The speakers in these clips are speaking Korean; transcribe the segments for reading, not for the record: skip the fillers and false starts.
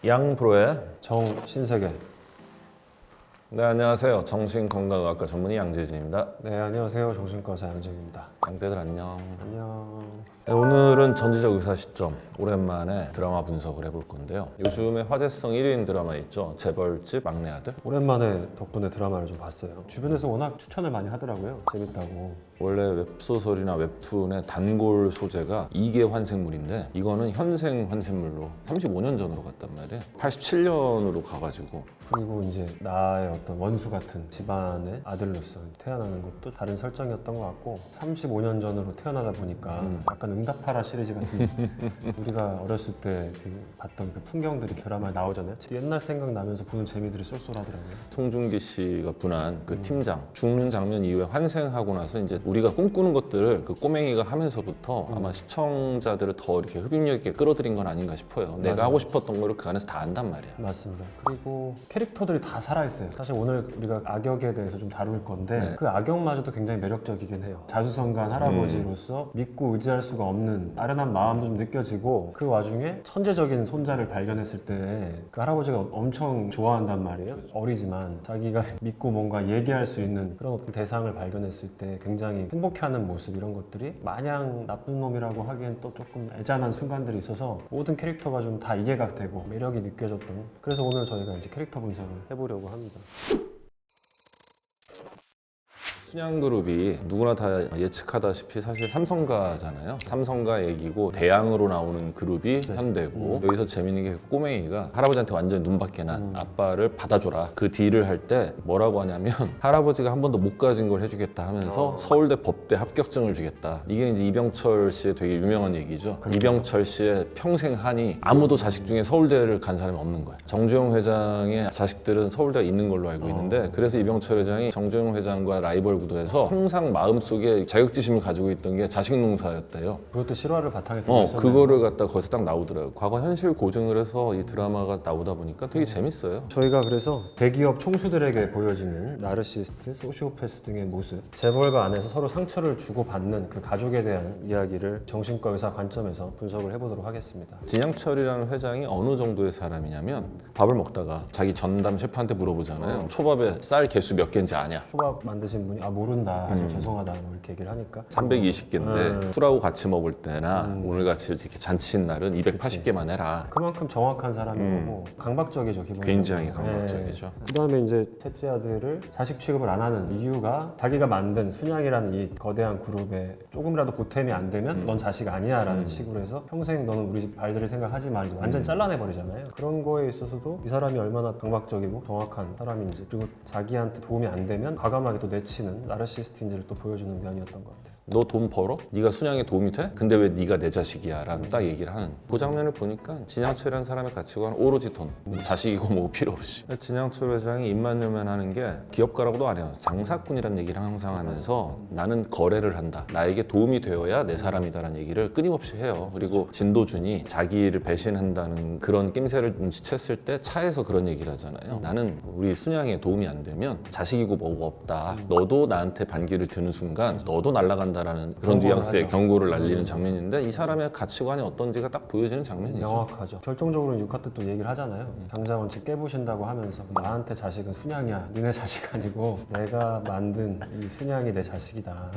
양프로의 정신세계. 네, 안녕하세요. 정신건강의학과 전문의 양재진입니다. 네, 안녕하세요. 정신과 의사 양재입니다. 양대들 안녕. 안녕. 네, 오늘은 전지적 의사 시점 오랜만에 드라마 분석을 해볼 건데요. 요즘에 화제성 1위인 드라마 있죠. 재벌집 막내 아들. 오랜만에 덕분에 드라마를 좀 봤어요. 주변에서 워낙 추천을 많이 하더라고요. 재밌다고. 원래 웹소설이나 웹툰의 단골 소재가 이계 환생물인데 이거는 현생 환생물로 35년 전으로 갔단 말이에요. 87년으로 가가지고 그리고 이제 나의 어떤 원수 같은 집안의 아들로서 태어나는 것도 다른 설정이었던 것 같고 35년 전으로 태어나다 보니까 약간 응답하라 시리즈 같은 우리가 어렸을 때 봤던 그 풍경들이 드라마에 나오잖아요. 옛날 생각나면서 보는 재미들이 쏠쏠하더라고요. 송중기 씨가 분한 그 팀장 죽는 장면 이후에 환생하고 나서 이제 우리가 꿈꾸는 것들을 그 꼬맹이가 하면서부터 아마 시청자들을 더 이렇게 흡입력 있게 끌어들인 건 아닌가 싶어요. 내가 맞아요. 하고 싶었던 거를 그 안에서 다 안단 말이야. 맞습니다. 그리고 캐릭터들이 다 살아있어요. 사실 오늘 우리가 악역에 대해서 좀 다룰 건데 네. 그 악역마저도 굉장히 매력적이긴 해요. 자수성가한 할아버지로서 믿고 의지할 수가 없는 아련한 마음도 좀 느껴지고 그 와중에 천재적인 손자를 발견했을 때 그 할아버지가 엄청 좋아한단 말이에요. 어리지만 자기가 믿고 뭔가 얘기할 수 있는 그런 어떤 대상을 발견했을 때 굉장히 행복해하는 모습 이런 것들이 마냥 나쁜 놈이라고 하기엔 또 조금 애잔한 순간들이 있어서 모든 캐릭터가 좀 다 이해가 되고 매력이 느껴졌던 그래서 오늘 저희가 이제 캐릭터 분석을 해보려고 합니다. 순양그룹이 누구나 다 예측하다시피 사실 삼성가잖아요. 삼성가 얘기고 대양으로 나오는 그룹이 현대고 여기서 재밌는 게 꼬맹이가 할아버지한테 완전히 눈밖에 난 아빠를 받아줘라. 그 딜을 할 때 뭐라고 하냐면 할아버지가 한 번도 못 가진 걸 해주겠다 하면서 서울대 법대 합격증을 주겠다. 이게 이제 이병철 씨의 되게 유명한 얘기죠. 이병철 씨의 평생 한이 아무도 자식 중에 서울대를 간 사람이 없는 거예요. 정주영 회장의 자식들은 서울대가 있는 걸로 알고 있는데 그래서 이병철 회장이 정주영 회장과 라이벌 구도에서 항상 마음속에 자격지심을 가지고 있던 게 자식 농사였대요. 그것도 실화를 바탕에 두고 있었나요? 그거를 갖다 거기서 딱 나오더라고요. 과거 현실 고증을 해서 이 드라마가 나오다 보니까 되게 재밌어요. 저희가 그래서 대기업 총수들에게 보여지는 나르시스트, 소시오패스 등의 모습 재벌가 안에서 서로 상처를 주고받는 그 가족에 대한 이야기를 정신과 의사 관점에서 분석을 해보도록 하겠습니다. 진양철이라는 회장이 어느 정도의 사람이냐면 밥을 먹다가 자기 전담 셰프한테 물어보잖아요. 초밥에 쌀 개수 몇 개인지 아냐? 초밥 만드신 분이 모른다 아주 죄송하다 뭐 이렇게 얘기를 하니까 320개인데 술하고 같이 먹을 때나 오늘 같이 이렇게 잔치인 날은 280개만 해라. 그만큼 정확한 사람인 거고 강박적이죠 기본적으로. 굉장히 강박적이죠. 그다음에 이제 셋째 아들을 자식 취급을 안 하는 이유가 자기가 만든 순양이라는 이 거대한 그룹에 조금이라도 보탬이 안 되면 넌 자식 아니야 라는 식으로 해서 평생 너는 우리 집 발들을 생각하지 마 이제 완전 잘라내버리잖아요. 그런 거에 있어서도 이 사람이 얼마나 강박적이고 정확한 사람인지 그리고 자기한테 도움이 안 되면 과감하게 또 내치는 나르시스트인지를 또 보여주는 면이었던 것 같아요. 너 돈 벌어? 네가 순양에 도움이 돼? 근데 왜 네가 내 자식이야? 라는 딱 얘기를 하는 그 장면을 보니까 진양철이라는 사람의 가치관은 오로지 돈 자식이고 뭐 필요 없이 진양철 회장이 입만요면 하는 게 기업가라고도 안 해요. 장사꾼이라는 얘기를 항상 하면서 나는 거래를 한다. 나에게 도움이 되어야 내 사람이다라는 얘기를 끊임없이 해요. 그리고 진도준이 자기를 배신한다는 그런 낌새를 눈치챘을 때 차에서 그런 얘기를 하잖아요. 나는 우리 순양에 도움이 안 되면 자식이고 뭐고 없다. 너도 나한테 반기를 드는 순간 너도 날아간다라는 그런 뉘앙스의 경고를 날리는 장면인데 이 사람의 가치관이 어떤지가 딱 보여지는 장면이죠. 명확하죠. 결정적으로 유카 때 또 얘기를 하잖아요. 당자원칙 깨부신다고 하면서 나한테 자식은 순양이야. 니네 자식 아니고 내가 만든 이 순양이 내 자식이다.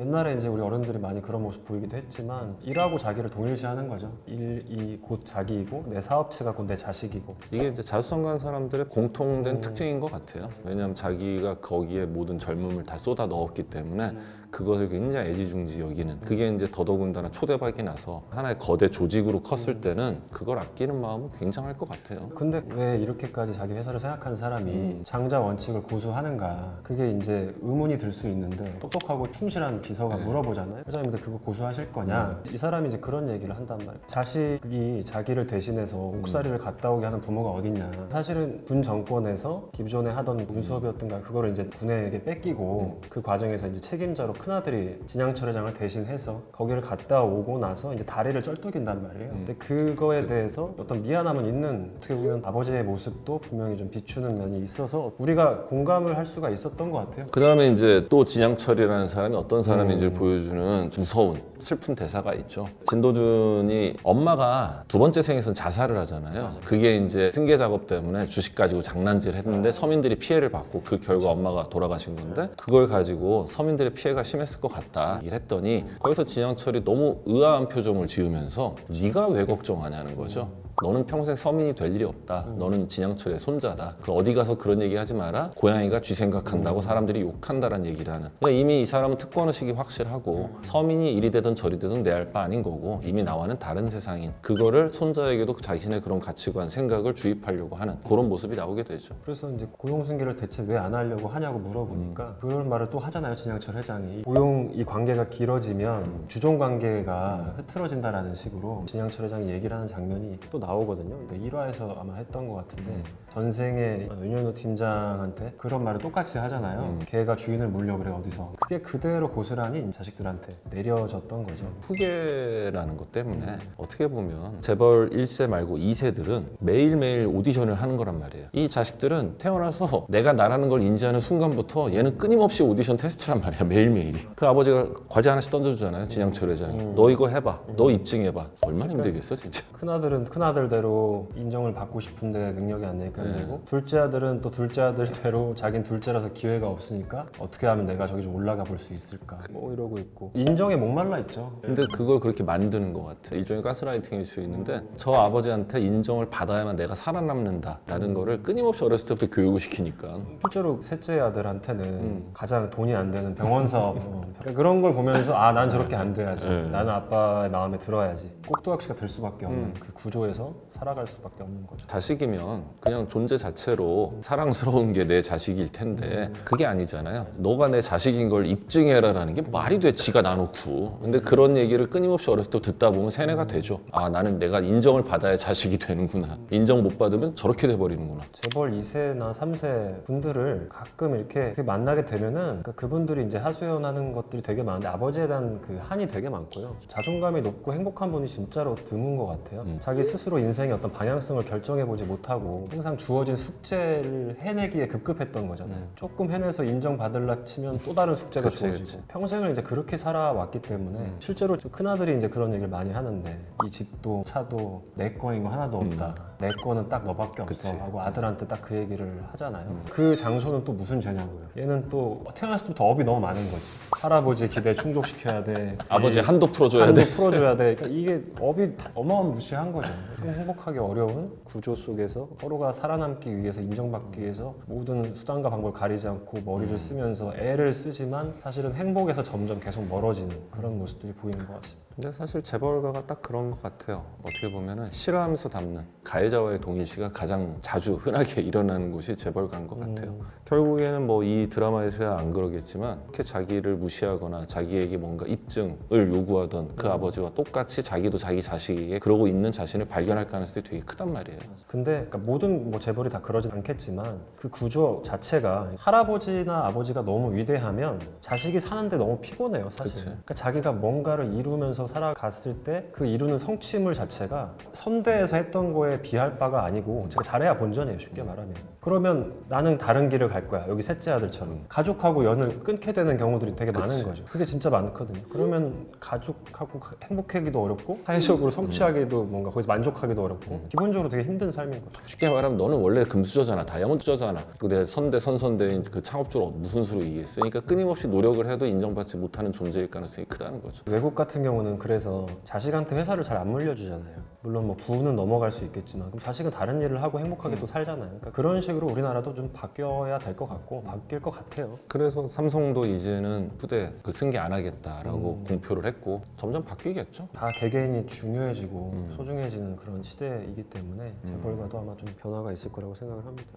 옛날에 이제 우리 어른들이 많이 그런 모습 보이기도 했지만 일하고 자기를 동일시하는 거죠. 일이 곧 자기이고 내 사업체가 곧 내 자식이고 이게 이제 자수성가한 사람들의 공통된 특징인 것 같아요. 왜냐하면 자기가 거기에 모든 젊음을 다 쏟아 넣었기 때문에 그것을 굉장히 애지중지 여기는 그게 이제 더더군다나 초대박이 나서 하나의 거대 조직으로 컸을 때는 그걸 아끼는 마음은 굉장할 것 같아요. 근데 왜 이렇게까지 자기 회사를 생각하는 사람이 장자 원칙을 고수하는가 그게 이제 의문이 들 수 있는데 똑똑하고 충실한 비서가 물어보잖아요. 회장님 근데 그거 고수하실 거냐? 이 사람이 이제 그런 얘기를 한단 말이에요. 자식이 자기를 대신해서 옥살이를 갔다 오게 하는 부모가 어딨냐. 사실은 군 정권에서 기존에 하던 군수업이었던가 그거를 이제 군에게 뺏기고 그 과정에서 이제 책임자로 큰아들이 진양철 회장을 대신해서 거기를 갔다 오고 나서 이제 다리를 쩔뚝인단 말이에요. 근데 그거에 대해서 어떤 미안함은 있는, 어떻게 보면 아버지의 모습도 분명히 좀 비추는 면이 있어서 우리가 공감을 할 수가 있었던 것 같아요. 그 다음에 이제 또 진양철이라는 사람이 어떤 사람인지를 보여주는 무서운 슬픈 대사가 있죠. 진도준이 엄마가 두 번째 생에서는 자살을 하잖아요. 그게 이제 승계 작업 때문에 주식 가지고 장난질 했는데 서민들이 피해를 받고 그 결과 엄마가 돌아가신 건데, 그걸 가지고 서민들의 피해가 심했을 것 같다 얘기를 했더니 거기서 진양철이 너무 의아한 표정을 지으면서 네가 왜 걱정하냐는 거죠. 너는 평생 서민이 될 일이 없다. 너는 진양철의 손자다. 그 어디 가서 그런 얘기 하지 마라. 고양이가 쥐 생각한다고 사람들이 욕한다라는 얘기를 하는. 그러니까 이미 이 사람은 특권의식이 확실하고 서민이 이리 되든 저리 되든 내 알 바 아닌 거고 이미 나와는 다른 세상인, 그거를 손자에게도 자신의 그런 가치관, 생각을 주입하려고 하는 그런 모습이 나오게 되죠. 그래서 이제 고용승계를 대체 왜 안 하려고 하냐고 물어보니까 그런 말을 또 하잖아요, 진양철 회장이. 고용 이 관계가 길어지면 주종 관계가 흐트러진다라는 식으로 진양철 회장이 얘기를 하는 장면이 또 나오거든요. 근데 1화에서 아마 했던 것 같은데 전생에 윤현우 팀장한테 그런 말을 똑같이 하잖아요. 걔가 주인을 물려 그래 어디서. 그게 그대로 고스란히 자식들한테 내려졌던 거죠. 후계라는 것 때문에 어떻게 보면 재벌 1세 말고 2세들은 매일매일 오디션을 하는 거란 말이에요. 이 자식들은 태어나서 내가 나라는 걸 인지하는 순간부터 얘는 끊임없이 오디션 테스트란 말이야, 매일매일이. 그 아버지가 과제 하나씩 던져주잖아요, 진양철 회장이. 너 이거 해봐, 너 입증해봐. 얼마나 힘들겠어 진짜. 큰아들은 큰아들대로 인정을 받고 싶은데 능력이 안 되니까 힘들고, 둘째 아들은 또 둘째 아들대로 자긴 둘째라서 기회가 없으니까 어떻게 하면 내가 저기 좀 올라가 볼 수 있을까 뭐 이러고 있고, 인정에 목말라 있죠. 근데 그걸 그렇게 만드는 것 같아. 일종의 가스라이팅일 수 있는데, 저 아버지한테 인정을 받아야만 내가 살아남는다라는 거를 끊임없이 어렸을 때부터 교육을 시키니까. 실제로 셋째 아들한테는 가장 돈이 안 되는 병원 사업 그러니까 그런 걸 보면서 아, 난 저렇게 안 돼야지. 나는 아빠의 마음에 들어야지. 꼭두각시가 될 수밖에 없는 그 구조에서 살아갈 수밖에 없는 거죠. 자식이면 그냥 존재 자체로 사랑스러운 게 내 자식일 텐데 그게 아니잖아요. 너가 내 자식인 걸 입증해라라는 게 말이 돼, 지가 나놓고. 근데 그런 얘기를 끊임없이 어렸을 때 듣다 보면 세뇌가 되죠. 아, 나는 내가 인정을 받아야 자식이 되는구나. 인정 못 받으면 저렇게 돼버리는구나. 재벌 2세나 3세 분들을 가끔 이렇게 만나게 되면은 그러니까 그분들이 이제 하소연하는 것들이 되게 많은데 아버지에 대한 그 한이 되게 많고요. 자존감이 높고 행복한 분이 진짜로 드문 것 같아요. 자기 스스로 인생의 어떤 방향성을 결정해보지 못하고 항상 주어진 숙제를 해내기에 급급했던 거잖아요. 조금 해내서 인정받으려 치면 또 다른 숙제가 그치, 주어지고 그치. 평생을 이제 그렇게 살아왔기 때문에 실제로 큰아들이 이제 그런 얘기를 많이 하는데, 이 집도 차도 내 거인 거 하나도 없다. 내 거는 딱 너밖에 없어. 그치. 하고 아들한테 딱 그 얘기를 하잖아요. 그 장소는 또 무슨 죄냐고요. 얘는 또 태어났을 때부터 업이 너무 많은 거지. 할아버지 기대 충족시켜야 돼. 아버지 한도 풀어줘야 한도 돼. 풀어줘야 돼. 그러니까 이게 업이 어마무시한 거죠. 행복하기 어려운 구조 속에서 서로가 살아남기 위해서, 인정받기 위해서 모든 수단과 방법을 가리지 않고 머리를 쓰면서 애를 쓰지만 사실은 행복에서 점점 계속 멀어지는 그런 모습들이 보이는 것 같습니다. 근데 사실 재벌가가 딱 그런 것 같아요. 어떻게 보면은 싫어하면서 담는 가해자와의 동일시가 가장 자주 흔하게 일어나는 곳이 재벌가인 것 같아요. 결국에는 뭐 이 드라마에서야 안 그러겠지만 이렇게 자기를 무시하거나 자기에게 뭔가 입증을 요구하던 그 아버지와 똑같이 자기도 자기 자식에게 그러고 있는 자신을 발견할 가능성이 되게 크단 말이에요. 근데 그러니까 모든 뭐 재벌이 다 그러진 않겠지만 그 구조 자체가 할아버지나 아버지가 너무 위대하면 자식이 사는데 너무 피곤해요, 사실. 그치. 그러니까 자기가 뭔가를 이루면서 살아갔을 때 그 이루는 성취물 자체가 선대에서 했던 거에 비할 바가 아니고 제가 잘해야 본전이에요, 쉽게 말하면. 그러면 나는 다른 길을 갈 거야, 여기 셋째 아들처럼. 가족하고 연을 끊게 되는 경우들이 되게 많은 거죠. 그게 진짜 많거든요. 그러면 가족하고 행복하기도 어렵고 사회적으로 성취하기도 뭔가 거기서 만족하기도 어렵고 기본적으로 되게 힘든 삶인 거죠. 쉽게 말하면 너는 원래 금수저잖아, 다이아몬드저잖아. 그리고 내 선대 선선대인 그 창업주를 무슨 수로 이기겠어? 그러니까 끊임없이 노력을 해도 인정받지 못하는 존재일 가능성이 크다는 거죠. 외국 같은 경우는 그래서 자식한테 회사를 잘 안 물려주잖아요. 물론 뭐 부는 넘어갈 수 있겠지만 그럼 자식은 다른 일을 하고 행복하게 또 살잖아요. 그러니까 그런 식으로 우리나라도 좀 바뀌어야 될 것 같고 바뀔 것 같아요. 그래서 삼성도 이제는 후대 그 승계 안 하겠다라고 공표를 했고 점점 바뀌겠죠. 다 개개인이 중요해지고 소중해지는 그런 시대이기 때문에 재벌과도 아마 좀 변화가 있을 거라고 생각을 합니다.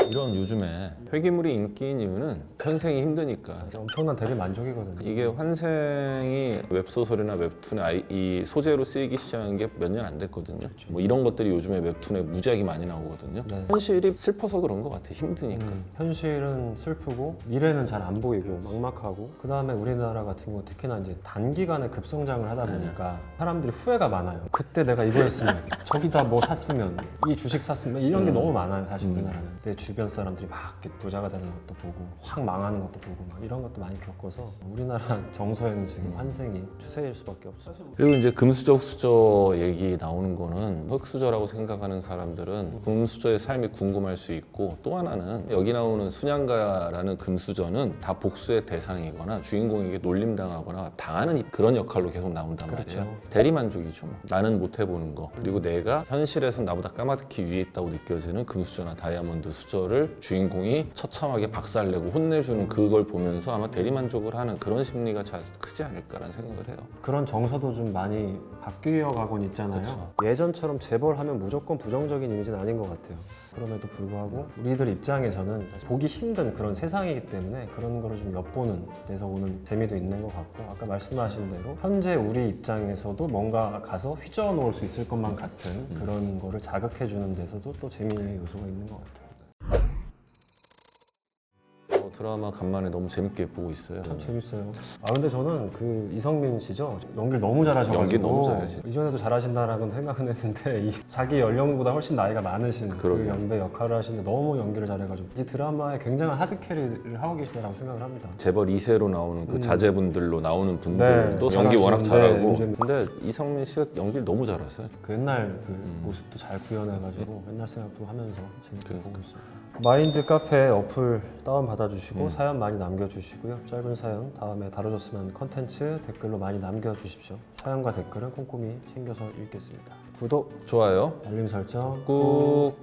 이런 요즘에 회기물이 인기인 이유는 현생이 힘드니까. 엄청난 대리 만족이거든요. 이게 환생이 웹소설이나 웹툰의 이 소재로 쓰이기 시작한 게 몇 년 안 됐거든요. 뭐 이런 것들이 요즘에 웹툰에 무지하게 많이 나오거든요. 네. 현실이 슬퍼서 그런 것 같아. 힘드니까. 현실은 슬프고 미래는 잘 안 보이고 막막하고 그 다음에 우리나라 같은 경우 특히나 이제 단기간에 급성장을 하다 보니까 사람들이 후회가 많아요. 그때 내가 이거 했으면 저기다 뭐 샀으면 이 주식 샀으면 이런 게 너무 많아요. 사실 우리나라는. 내 주변 사람들이 막 이렇게 부자가 되는 것도 보고 확 망하는 것도 보고 막 이런 것도 많이 겪어서 우리나라 정서에는 지금 환생이 추세일 수밖에 없어요. 그리고 이제 금수저, 흑수저 얘기 나오는 거는 흑수저라고 생각하는 사람들은 금수저의 삶이 궁금할 수 있고 또 하나는 여기 나오는 순양가라는 금수저는 다 복수의 대상이거나 주인공에게 놀림당하거나 당하는 그런 역할로 계속 나온단 그렇죠. 말이에요. 대리만족이죠. 뭐. 나는 못 해보는 거. 그리고 내가 현실에서 나보다 까마득히 위에 있다고 느껴지는 금수저나 다이아몬드 수저를 주인공이 처참하게 박살내고 혼내주는 그걸 보면서 아마 대리만족을 하는 그런 심리가 크지 않을까라는 생각을 해요. 그런 정서도 좀 많이 바뀌어 가곤 있잖아요. 그쵸. 예전처럼 재벌하면 무조건 부정적인 이미지는 아닌 것 같아요. 그럼에도 불구하고 우리들 입장에서는 사실 보기 힘든 그런 세상이기 때문에 그런 거를 좀 엿보는 데서 오는 재미도 있는 것 같고 아까 말씀하신 대로 현재 우리 입장에서도 뭔가 가서 휘저어 놓을 수 있을 것만 같은 그런 거를 자극해 주는 데서도 또 재미의 요소가 있는 것 같아요. 드라마 간만에 너무 재밌게 보고 있어요. 참 재밌어요. 아 근데 저는 그 이성민 씨죠. 연기를 너무 잘하셔가지고 연기 너무 잘하시. 이전에도 잘하신다라고 생각은 했는데 자기 연령보다 훨씬 나이가 많으신 그 그러게요. 연배 역할을 하시는데 너무 연기를 잘해가지고 이 드라마에 굉장한 하드캐리를 하고 계시다고 생각을 합니다. 재벌 2세로 나오는 그 자제분들로 나오는 분들도 네, 연기 워낙 잘하고. 네, 근데 이성민 씨가 연기를 너무 잘하세요. 그 옛날 그 모습도 잘 구현해가지고 옛날 생각도 하면서 재밌게 그러니까. 보고 있습니다. 마인드 카페 어플 다운 받아주시고 사연 많이 남겨주시고요. 짧은 사연 다음에 다뤄줬으면 컨텐츠 댓글로 많이 남겨주십시오. 사연과 댓글은 꼼꼼히 챙겨서 읽겠습니다. 구독, 좋아요. 알림 설정 꾹.